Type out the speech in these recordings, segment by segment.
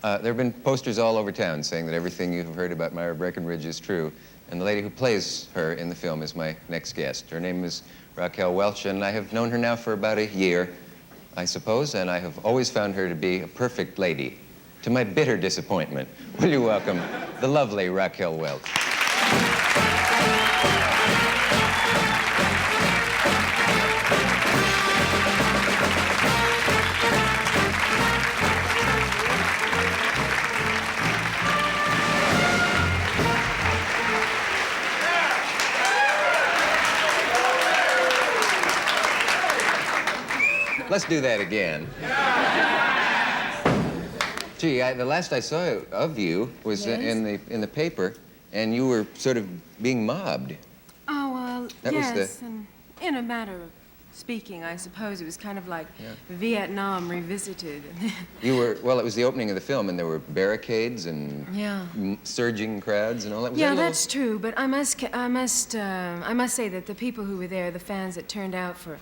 There have been posters all over town saying that everything you've heard about Myra Breckinridge is true, and the lady who plays her in the film is my next guest. Her name is Raquel Welch, and I have known her now for about a year, I suppose, and I have always found her to be a perfect lady, to my bitter disappointment. Will you welcome the lovely Raquel Welch? Let's do that again. Gee, the last I saw of you was in the paper, and you were sort of being mobbed. Oh, well, yes, and in a matter of speaking, I suppose it was kind of like Vietnam revisited. You were, well, it was the opening of the film, and there were barricades and surging crowds and all that. Yeah, that's true, but I must say that the people who were there, the fans that turned out for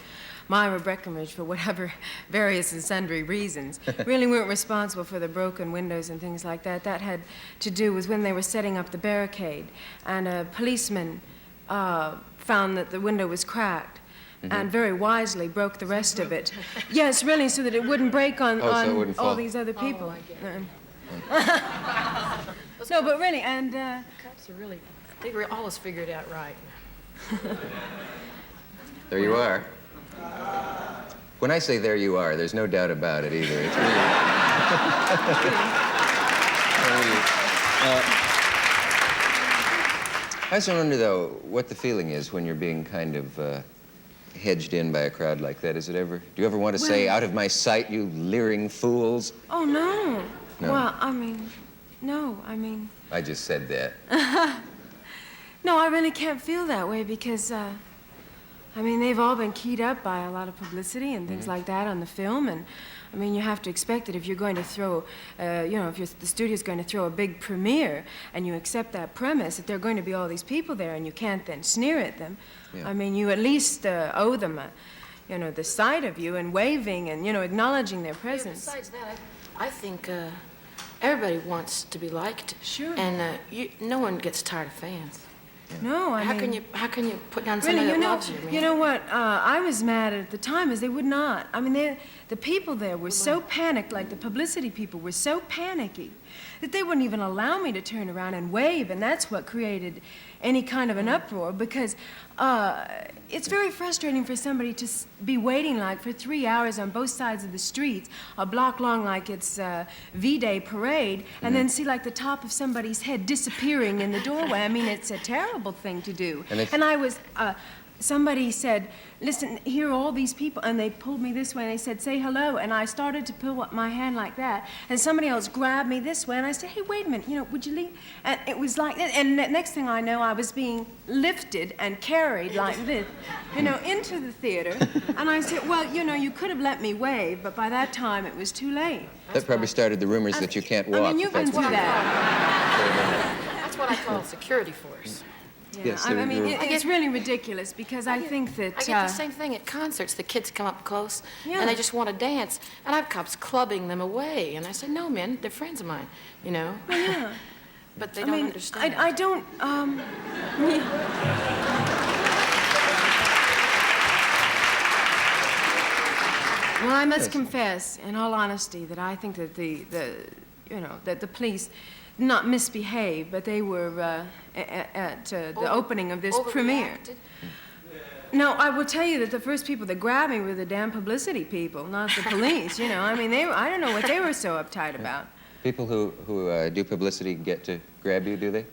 Myra Breckinridge, for whatever various and sundry reasons, really weren't responsible for the broken windows and things like that. That had to do with when they were setting up the barricade, and a policeman found that the window was cracked, and very wisely broke the rest of it. Yes, really, so that it wouldn't break on all these other people. No, but really, and cops are really, they were always figured out right. There you are. When I say there you are, there's no doubt about it either. It's really... I just wonder, though, what the feeling is when you're being kind of hedged in by a crowd like that. Do you ever want to say, out of my sight, you leering fools? Oh, no. No? Well, I mean, no, I mean... I just said that. No, I really can't feel that way because, I mean, they've all been keyed up by a lot of publicity and things like that on the film, and I mean, you have to expect that if you're going to throw, if the studio's going to throw a big premiere and you accept that premise that there are going to be all these people there and you can't then sneer at them, I mean, you at least owe them, the sight of you and waving and, acknowledging their presence. Yeah, besides that, I think everybody wants to be liked. Sure. And no one gets tired of fans. No, I mean... How can you put down somebody that loves you, man? You know what? I was mad at the time is they would not. I mean, the people there were so panicked, like the publicity people were so panicky, that they wouldn't even allow me to turn around and wave, and that's what created any kind of an uproar, because it's very frustrating for somebody to be waiting like for 3 hours on both sides of the streets, a block long like it's V-Day parade, and then see like the top of somebody's head disappearing in the doorway. I mean, it's a terrible thing to do. And I was... somebody said, listen, here are all these people, and they pulled me this way, and they said, say hello, and I started to pull up my hand like that, and somebody else grabbed me this way, and I said, hey, wait a minute, would you leave? And it was like that, and the next thing I know, I was being lifted and carried like this, into the theater, and I said, well, you could have let me wave, but by that time, it was too late. That probably started the rumors that you can't walk. I mean, you can do that. That's what I call security force. Yeah, yes, I mean, it's really ridiculous because I think that... I get the same thing at concerts. The kids come up close, and they just want to dance, and I have cops clubbing them away. And I say, no, man, they're friends of mine, Well, yeah. But they don't understand. I don't, Well, I must confess, in all honesty, that I think that that the police not misbehave, but they were at the opening of this premiere. No, I will tell you that the first people that grabbed me were the damn publicity people, not the police, I mean, I don't know what they were so uptight about. People who do publicity get to grab you, do they?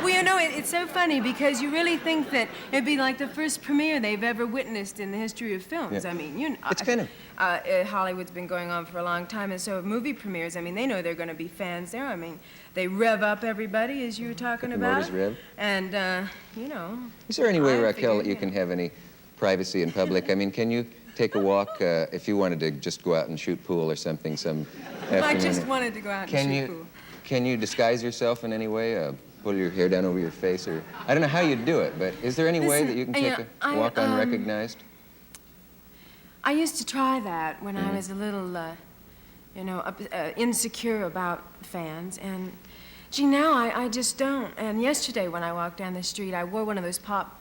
Well, it's so funny because you really think that it'd be like the first premiere they've ever witnessed in the history of films. Yeah. I mean, it's kind of... Hollywood's been going on for a long time, and so have movie premieres. I mean, they know they're going to be fans there. I mean, they rev up everybody, as you were talking about. Motors rev. And, Is there any way, Raquel, that you can have any privacy in public? I mean, can you take a walk if you wanted to just go out and shoot pool or something some afternoon? I just wanted to go out and shoot pool. Can you disguise yourself in any way? Pull your hair down over your face, or... I don't know how you'd do it, but is there any way that you can take a walk unrecognized? I used to try that when I was a little you know, insecure about fans. And, gee, now I just don't. And yesterday when I walked down the street, I wore one of those pop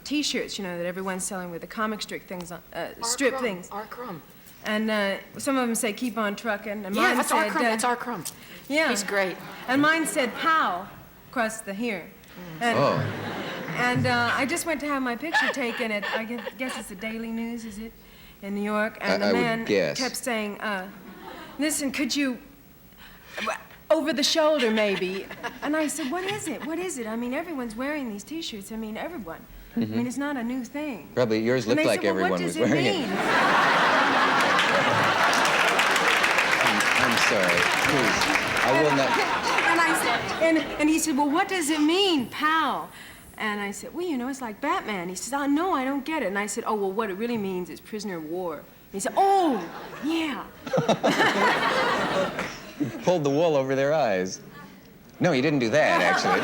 T-shirts, you know, that everyone's selling with the comic strip things on, strip things. R. Crumb. And some of them say, keep on trucking. And Yeah, mine that's said, R. Crumb. That's R. Crumb. Yeah. He's great. And mine said, pow, across the here. And, Oh. And I just went to have my picture taken at, I guess it's the Daily News, is it? In New York. And the I would man guess. kept saying, listen, could you, over the shoulder maybe. And I said, what is it? What is it? I mean, everyone's wearing these T-shirts. I mean, everyone. I mean, it's not a new thing. Probably yours looked And they like said, well, everyone was what does wearing it it. mean? I'm sorry. Please. I will not. And I said, and he said, well, what does it mean, pal? And I said, well, you know, it's like Batman. He says, oh, no, I don't get it. And I said, oh, well, what it really means is prisoner of war. And he said, oh, yeah. Pulled the wool over their eyes. No, you didn't do that, actually.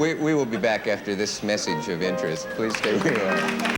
We will be back after this message of interest. Please stay where you are.